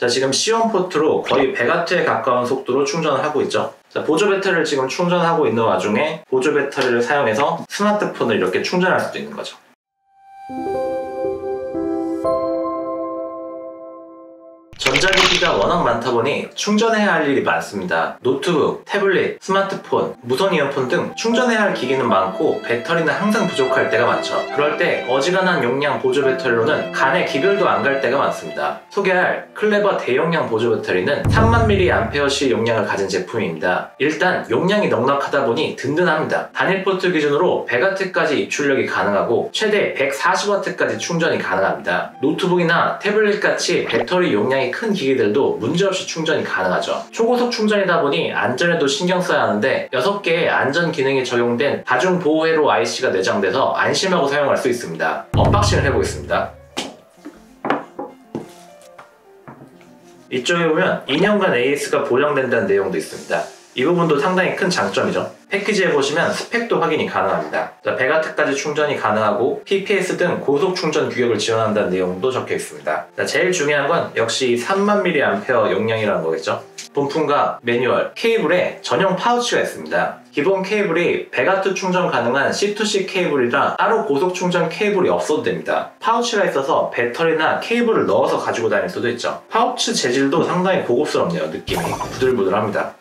자, 지금 C1 포트로 거의 100W에 가까운 속도로 충전을 하고 있죠. 자, 보조 배터리를 지금 충전하고 있는 와중에 보조 배터리를 사용해서 스마트폰을 이렇게 충전할 수도 있는 거죠. 전자기기가 워낙 많다 보니 충전해야 할 일이 많습니다. 노트북, 태블릿, 스마트폰, 무선 이어폰 등 충전해야 할 기기는 많고 배터리는 항상 부족할 때가 많죠. 그럴 때 어지간한 용량 보조 배터리로는 간에 기별도 안 갈 때가 많습니다. 소개할 클레버 대용량 보조 배터리는 3000mAh 용량을 가진 제품입니다. 일단 용량이 넉넉하다 보니 든든합니다. 단일 포트 기준으로 100W까지 입출력이 가능하고 최대 140W까지 충전이 가능합니다. 노트북이나 태블릿같이 배터리 용량이 큰 기기들도 문제없이 충전이 가능하죠. 초고속 충전이다 보니 안전에도 신경 써야 하는데 6개의 안전 기능이 적용된 다중 보호 회로 IC가 내장돼서 안심하고 사용할 수 있습니다. 언박싱을 해보겠습니다. 이쪽에 보면 2년간 AS가 보장된다는 내용도 있습니다. 이 부분도 상당히 큰 장점이죠. 패키지에 보시면 스펙도 확인이 가능합니다. 100W까지 충전이 가능하고 PPS 등 고속 충전 규격을 지원한다는 내용도 적혀 있습니다. 제일 중요한 건 역시 3000mAh 용량이라는 거겠죠. 본품과 매뉴얼, 케이블에 전용 파우치가 있습니다. 기본 케이블이 100W 충전 가능한 C2C 케이블이라 따로 고속 충전 케이블이 없어도 됩니다. 파우치가 있어서 배터리나 케이블을 넣어서 가지고 다닐 수도 있죠. 파우치 재질도 상당히 고급스럽네요. 느낌이 부들부들합니다.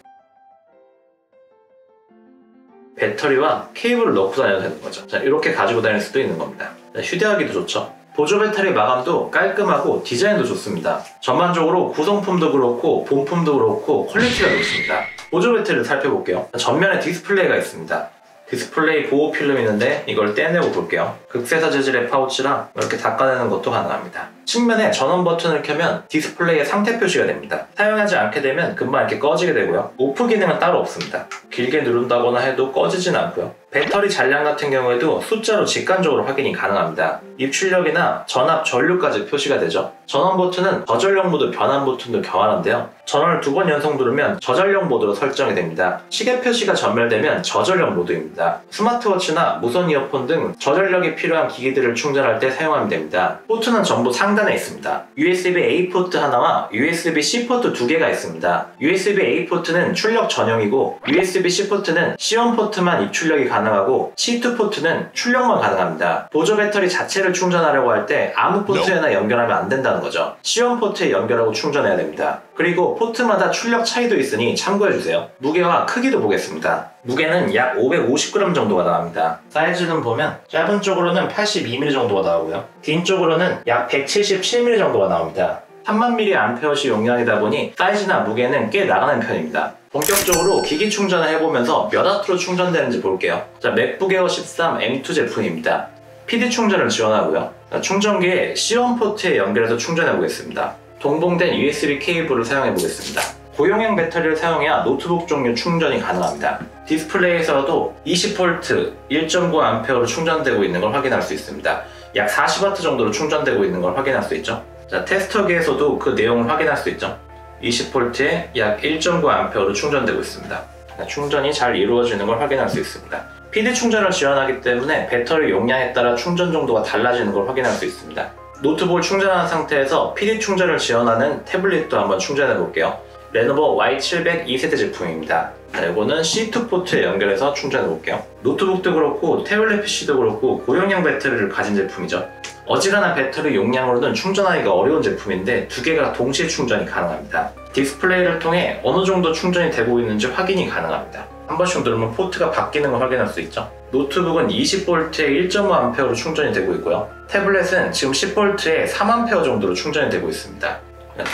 배터리와 케이블을 넣고 다녀도 되는 거죠. 자, 이렇게 가지고 다닐 수도 있는 겁니다. 자, 휴대하기도 좋죠. 보조 배터리 마감도 깔끔하고 디자인도 좋습니다. 전반적으로 구성품도 그렇고 본품도 그렇고 퀄리티가 좋습니다. 보조 배터리를 살펴볼게요. 전면에 디스플레이가 있습니다. 디스플레이 보호 필름이 있는데 이걸 떼내고 볼게요. 극세사 재질의 파우치랑 이렇게 닦아내는 것도 가능합니다. 측면에 전원 버튼을 켜면 디스플레이의 상태 표시가 됩니다. 사용하지 않게 되면 금방 이렇게 꺼지게 되고요. 오프 기능은 따로 없습니다. 길게 누른다거나 해도 꺼지진 않고요. 배터리 잔량 같은 경우에도 숫자로 직관적으로 확인이 가능합니다. 입출력이나 전압, 전류까지 표시가 되죠. 전원 버튼은 저전력 모드 변환 버튼도 교환한데요. 전원을 2번 연속 누르면 저전력 모드로 설정이 됩니다. 시계 표시가 전멸되면 저전력 모드입니다. 스마트워치나 무선 이어폰 등 저전력이 필요한 기기들을 충전할 때 사용하면 됩니다. 포트는 전부 상단에 있습니다. USB-A 포트 하나와 USB-C 포트 2개가 있습니다. USB-A 포트는 출력 전용이고 USB-C 포트는 C1 포트만 입출력이 가능하고 C2 포트는 출력만 가능합니다. 보조 배터리 자체를 충전하려고 할 때 아무 포트에나 연결하면 안 된다는 거죠. C1 포트에 연결하고 충전해야 됩니다. 그리고 포트마다 출력 차이도 있으니 참고해주세요. 무게와 크기도 보겠습니다. 무게는 약 550g 정도가 나옵니다. 사이즈는 보면 짧은 쪽으로는 82mm 정도가 나오고요. 긴 쪽으로는 약 177mm 정도가 나옵니다. 3000mAh 용량이다 보니 사이즈나 무게는 꽤 나가는 편입니다. 본격적으로 기기 충전을 해보면서 몇 와트로 충전되는지 볼게요. 자, 맥북 에어 13 M2 제품입니다. PD 충전을 지원하고요. 충전기에 C1 포트에 연결해서 충전해 보겠습니다. 동봉된 USB 케이블을 사용해 보겠습니다. 고용량 배터리를 사용해야 노트북 종류 충전이 가능합니다. 디스플레이에서도 20V 1.9A로 충전되고 있는 걸 확인할 수 있습니다. 약 40W 정도로 충전되고 있는 걸 확인할 수 있죠. 자, 테스터기에서도 그 내용을 확인할 수 있죠. 20V에 약 1.9A로 충전되고 있습니다. 충전이 잘 이루어지는 걸 확인할 수 있습니다. PD 충전을 지원하기 때문에 배터리 용량에 따라 충전 정도가 달라지는 걸 확인할 수 있습니다. 노트북을 충전한 상태에서 PD 충전을 지원하는 태블릿도 한번 충전해 볼게요. 레노버 Y700 2세대 제품입니다. 이거는 C2 포트에 연결해서 충전해 볼게요. 노트북도 그렇고 태블릿 PC도 그렇고 고용량 배터리를 가진 제품이죠. 어지간한 배터리 용량으로는 충전하기가 어려운 제품인데 2개가 동시에 충전이 가능합니다. 디스플레이를 통해 어느 정도 충전이 되고 있는지 확인이 가능합니다. 한 번씩 누르면 포트가 바뀌는 걸 확인할 수 있죠. 노트북은 20V에 1.5A로 충전이 되고 있고요. 태블릿은 지금 10V에 3A 정도로 충전이 되고 있습니다.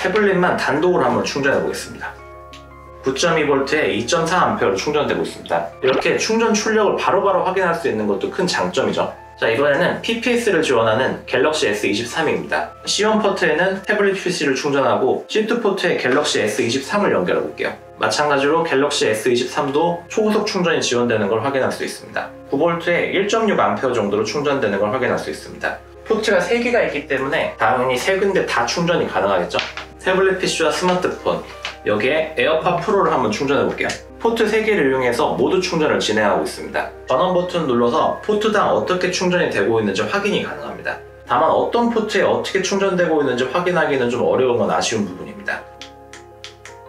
태블릿만 단독으로 한번 충전해 보겠습니다. 9.2V에 2.4A로 충전되고 있습니다. 이렇게 충전 출력을 바로바로 확인할 수 있는 것도 큰 장점이죠. 자, 이번에는 PPS를 지원하는 갤럭시 S23입니다. C1 포트에는 태블릿 PC를 충전하고 C2 포트에 갤럭시 S23을 연결해 볼게요. 마찬가지로 갤럭시 S23도 초고속 충전이 지원되는 걸 확인할 수 있습니다. 9V에 1.6A 정도로 충전되는 걸 확인할 수 있습니다. 포트가 3개가 있기 때문에 당연히 3군데 다 충전이 가능하겠죠. 태블릿 PC와 스마트폰, 여기에 에어팟 프로를 한번 충전해 볼게요. 포트 3개를 이용해서 모두 충전을 진행하고 있습니다. 전원 버튼 눌러서 포트당 어떻게 충전이 되고 있는지 확인이 가능합니다. 다만 어떤 포트에 어떻게 충전되고 있는지 확인하기는 좀 어려운 건 아쉬운 부분입니다.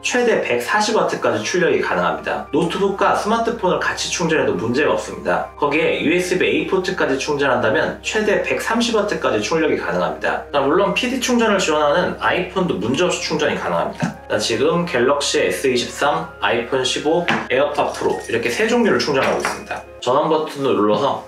최대 140W까지 출력이 가능합니다. 노트북과 스마트폰을 같이 충전해도 문제가 없습니다. 거기에 USB-A 포트까지 충전한다면 최대 130W까지 출력이 가능합니다. 물론 PD 충전을 지원하는 아이폰도 문제없이 충전이 가능합니다. 지금 갤럭시 S23, 아이폰 15, 에어팟 프로 이렇게 세 종류를 충전하고 있습니다. 전원 버튼을 눌러서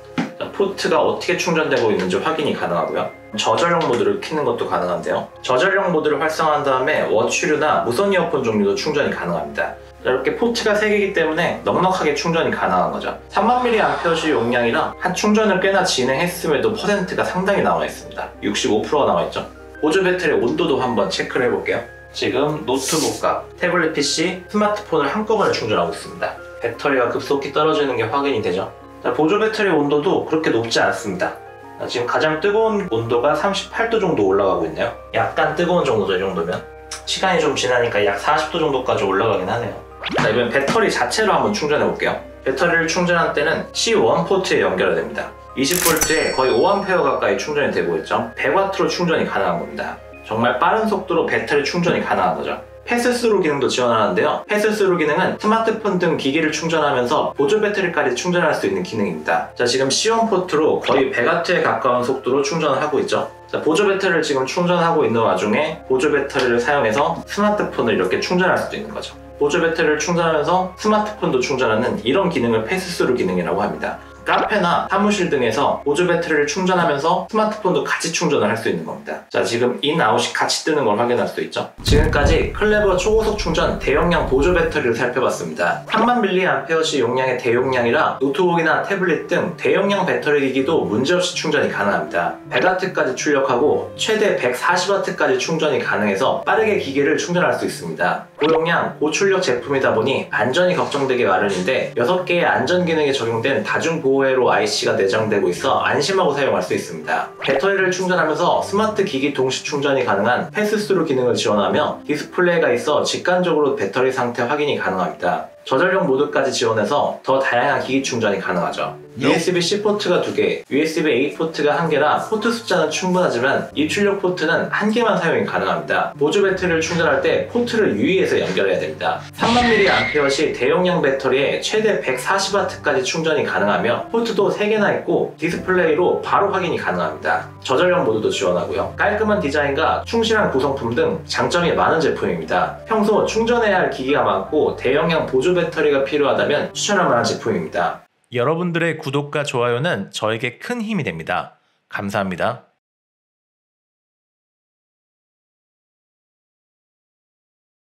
포트가 어떻게 충전되고 있는지 확인이 가능하고요. 저전력 모드를 켜는 것도 가능한데요. 저전력 모드를 활성화한 다음에 워치류나 무선 이어폰 종류도 충전이 가능합니다. 이렇게 포트가 3개이기 때문에 넉넉하게 충전이 가능한 거죠. 30mAh 용량이라 한 충전을 꽤나 진행했음에도 퍼센트가 상당히 나와 있습니다. 65%가 나와 있죠. 보조 배터리 온도도 한번 체크를 해볼게요. 지금 노트북과 태블릿 PC, 스마트폰을 한꺼번에 충전하고 있습니다. 배터리가 급속히 떨어지는 게 확인이 되죠. 보조 배터리 온도도 그렇게 높지 않습니다. 지금 가장 뜨거운 온도가 38도 정도 올라가고 있네요. 약간 뜨거운 정도죠, 이 정도면. 시간이 좀 지나니까 약 40도 정도까지 올라가긴 하네요. 자, 이번엔 배터리 자체로 한번 충전해 볼게요. 배터리를 충전할 때는 C1 포트에 연결됩니다. 20V에 거의 5A 가까이 충전이 되고 있죠. 100W로 충전이 가능한 겁니다. 정말 빠른 속도로 배터리 충전이 가능한 거죠. 패스스루 기능도 지원하는데요. 패스스루 기능은 스마트폰 등 기기를 충전하면서 보조 배터리까지 충전할 수 있는 기능입니다. 자, 지금 C1 포트로 거의 100W에 가까운 속도로 충전을 하고 있죠. 자, 보조 배터리를 지금 충전하고 있는 와중에 보조 배터리를 사용해서 스마트폰을 이렇게 충전할 수도 있는 거죠. 보조 배터리를 충전하면서 스마트폰도 충전하는 이런 기능을 패스스루 기능이라고 합니다. 카페나 사무실 등에서 보조 배터리를 충전하면서 스마트폰도 같이 충전을 할 수 있는 겁니다. 자, 지금 인, 아웃이 같이 뜨는 걸 확인할 수 있죠. 지금까지 클레버 초고속 충전 대용량 보조 배터리를 살펴봤습니다. 3000mAh 용량의 대용량이라 노트북이나 태블릿 등 대용량 배터리 기기도 문제없이 충전이 가능합니다. 100W까지 출력하고 최대 140W까지 충전이 가능해서 빠르게 기기를 충전할 수 있습니다. 고용량, 고출력 제품이다 보니 안전이 걱정되기 마련인데 6개의 안전 기능이 적용된 다중보호회로 IC가 내장되고 있어 안심하고 사용할 수 있습니다. 배터리를 충전하면서 스마트 기기 동시 충전이 가능한 패스스루 기능을 지원하며 디스플레이가 있어 직관적으로 배터리 상태 확인이 가능합니다. 저전력 모드까지 지원해서 더 다양한 기기 충전이 가능하죠. USB-C 포트가 2개, USB-A 포트가 1개라 포트 숫자는 충분하지만 이 출력 포트는 1개만 사용이 가능합니다. 보조 배터리를 충전할 때 포트를 유의해서 연결해야 됩니다. 3000mAh 대용량 배터리에 최대 140W까지 충전이 가능하며 포트도 3개나 있고 디스플레이로 바로 확인이 가능합니다. 저전력 모드도 지원하고요. 깔끔한 디자인과 충실한 구성품 등 장점이 많은 제품입니다. 평소 충전해야 할 기기가 많고 대용량 보조 배터리가 필요하다면 추천할 만한 제품입니다. 여러분들의 구독과 좋아요는 저에게 큰 힘이 됩니다. 감사합니다.